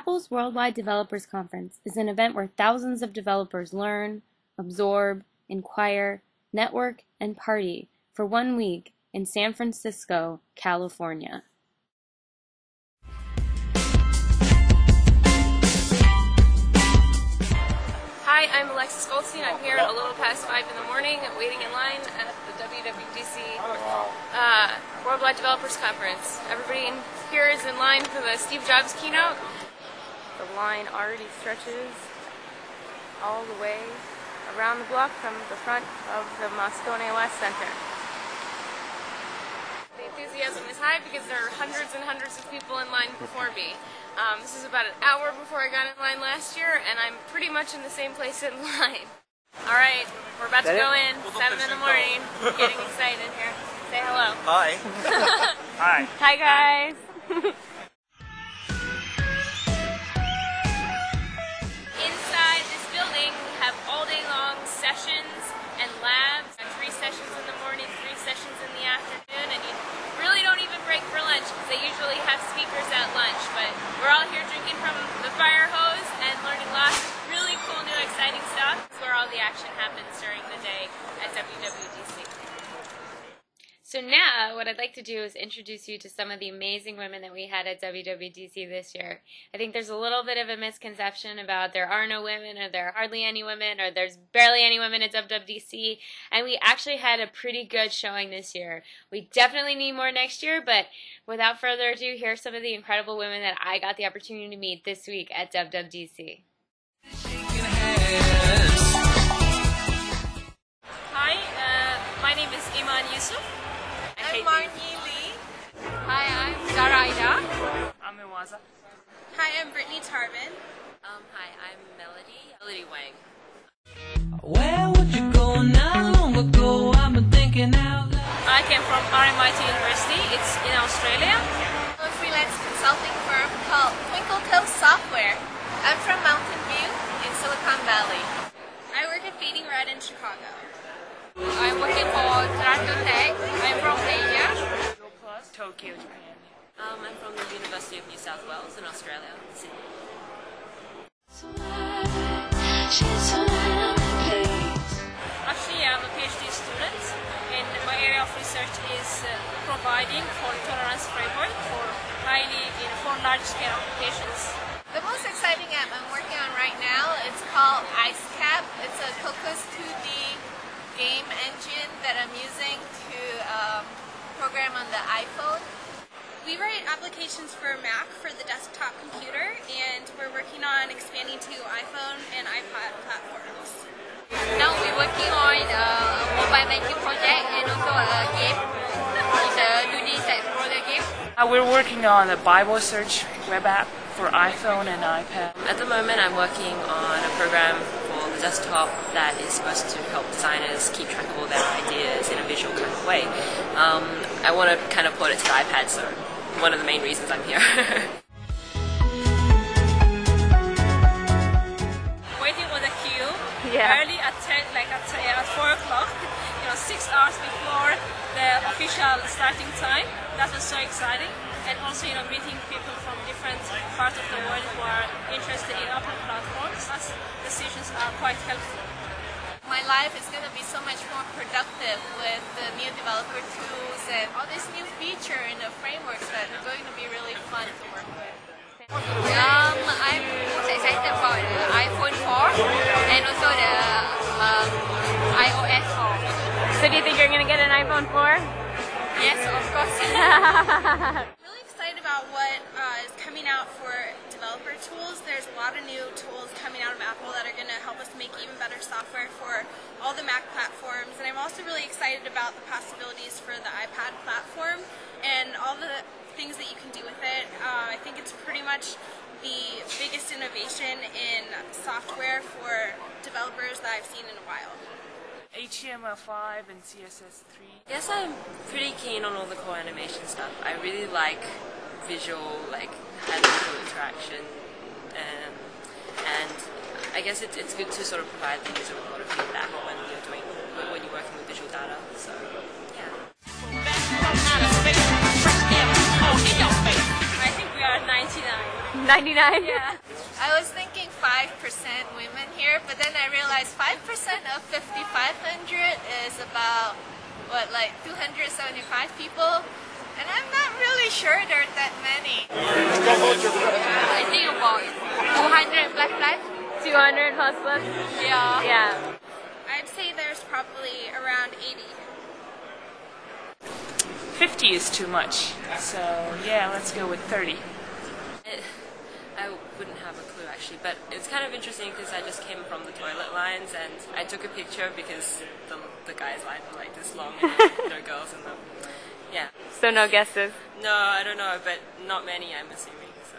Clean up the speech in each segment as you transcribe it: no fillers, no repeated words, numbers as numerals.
Apple's Worldwide Developers Conference is an event where thousands of developers learn, absorb, inquire, network, and party for 1 week in San Francisco, California. Hi, I'm Alexis Goldstein. I'm here a little past 5 in the morning, waiting in line at the WWDC Worldwide Developers Conference. Everybody here is in line for the Steve Jobs keynote. The line already stretches all the way around the block from the front of the Moscone West Center. The enthusiasm is high because there are hundreds and hundreds of people in line before me. This is about an hour before I got in line last year, and I'm pretty much in the same place in line. Alright, we're about to go in, 7 in the morning. Getting excited here. Say hello. Hi. Hi. Hi guys. Inside this building, we have all day long sessions and labs. 3 sessions in the morning, 3 sessions in the afternoon, and you really don't even break for lunch because they usually have speakers at lunch. But we're all here drinking from the fire hose and learning lots of really cool, new, exciting stuff. That's where all the action happens during the day at WWDC. So now what I'd like to do is introduce you to some of the amazing women that we had at WWDC this year. I think there's a little bit of a misconception about there are no women, or there are hardly any women, or there's barely any women at WWDC, and we actually had a pretty good showing this year. We definitely need more next year, but without further ado, here are some of the incredible women that I got the opportunity to meet this week at WWDC. Hi, my name is Iman Yusuf. I'm Marnie Lee. Hi, I'm Zaraida. I'm Iwaza. Hi, I'm Brittany Tarvin. Hi, I'm Melody Wang. Where would you go now? Long ago, I'm thinking out loud. I came from RMIT University. It's in Australia. I'm a freelance consulting firm called Twinkle Software. I'm from Mountain View in Silicon Valley. I work at Fading Red in Chicago. I'm working for Tech. I'm from Asia. Tokyo, Japan. I'm from the University of New South Wales in Australia, Sydney. Actually, I'm a PhD student, and my area of research is providing fault tolerance framework for large-scale applications. The most exciting app I'm working on right now is called IceCap. It's a Cocos 2D game engine that I'm using to program on the iPhone. We write applications for Mac for the desktop computer, and we're working on expanding to iPhone and iPad platforms. Now we're working on a mobile banking project and also a game. It's a 2D side-scroller game. We're working on a Bible search web app for iPhone and iPad. At the moment, I'm working on a program for the desktop that is supposed to help designers keep track of all their ideas in a visual kind of way. I want to kind of port it to the iPad, so one of the main reasons I'm here. Waiting on the queue Yeah. early at 4 o'clock, 6 hours before the official starting time. That was so exciting. And also, meeting people from different parts of the world who are interested in Apple platforms. Those decisions are quite helpful. My life is going to be so much more productive with the new developer tools and all these new features and the frameworks that are going to be really fun to work with. I'm excited about the iPhone 4 and also the iOS 4. So do you think you're going to get an iPhone 4? Yes, of course. Really excited about what is coming out for developer tools. There's a lot of new tools coming out of Apple that are going to help us make even better software for all the Mac platforms. And I'm also really excited about the possibilities for the iPad platform and all the things that you can do with it. I think it's pretty much the biggest innovation in software for developers that I've seen in a while. HTML5 and CSS3. Yes, I'm pretty keen on all the core animation stuff. I really like visual, high visual interaction, and I guess it's good to sort of provide the user with a lot of feedback when you're working with visual data. So yeah. I think we are 99. 99? Yeah. I was thinking 5% women here, but then I realized 5% of 5,500 is about, what, like 275 people? And I'm not really sure there are that many. I think about 200 plus plus. 200 plus plus? Yeah. Yeah. I'd say there's probably around 80. 50 is too much. So yeah, let's go with 30. I wouldn't have a clue actually, but it's kind of interesting because I just came from the toilet lines and I took a picture because the guys' lines were like this long and no girls in them. Yeah. So no guesses? No, I don't know, but not many I'm assuming, so.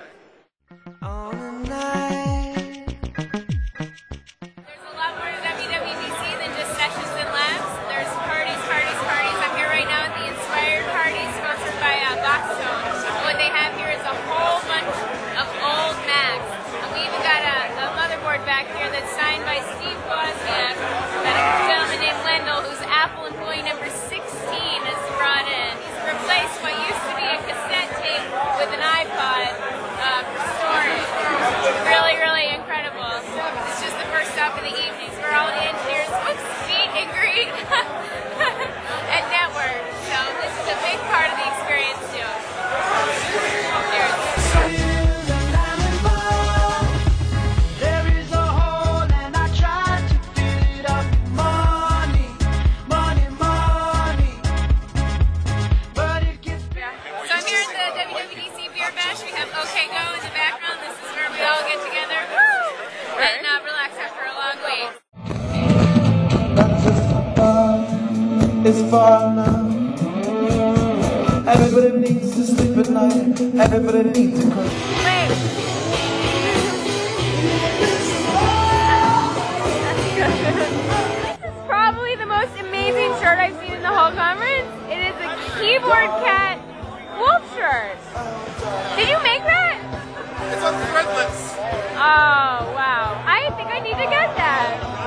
There's a lot more to WWDC than just sessions and labs. There's parties, parties, parties. I'm here right now at the Inspired Party sponsored by Boxstone. What they have here is a whole bunch of old Macs. And we even got a motherboard back here that's signed by Steve Wozniak, that a gentleman named Wendell, who's Apple employee number 16, has brought in. He's replaced what used to be a cassette tape with an iPod for storage. Really, really incredible. It's just the first stop of the evening. So we're all engineers, meet and greet and network. So this is a big part of the experience too. It's far now. Everybody needs to sleep at night. Everybody needs to cook. Wait. This is probably the most amazing shirt I've seen in the whole conference. It is a keyboard cat wolf shirt. Did you make that? It's on Threadless. Oh, wow. I think I need to get that.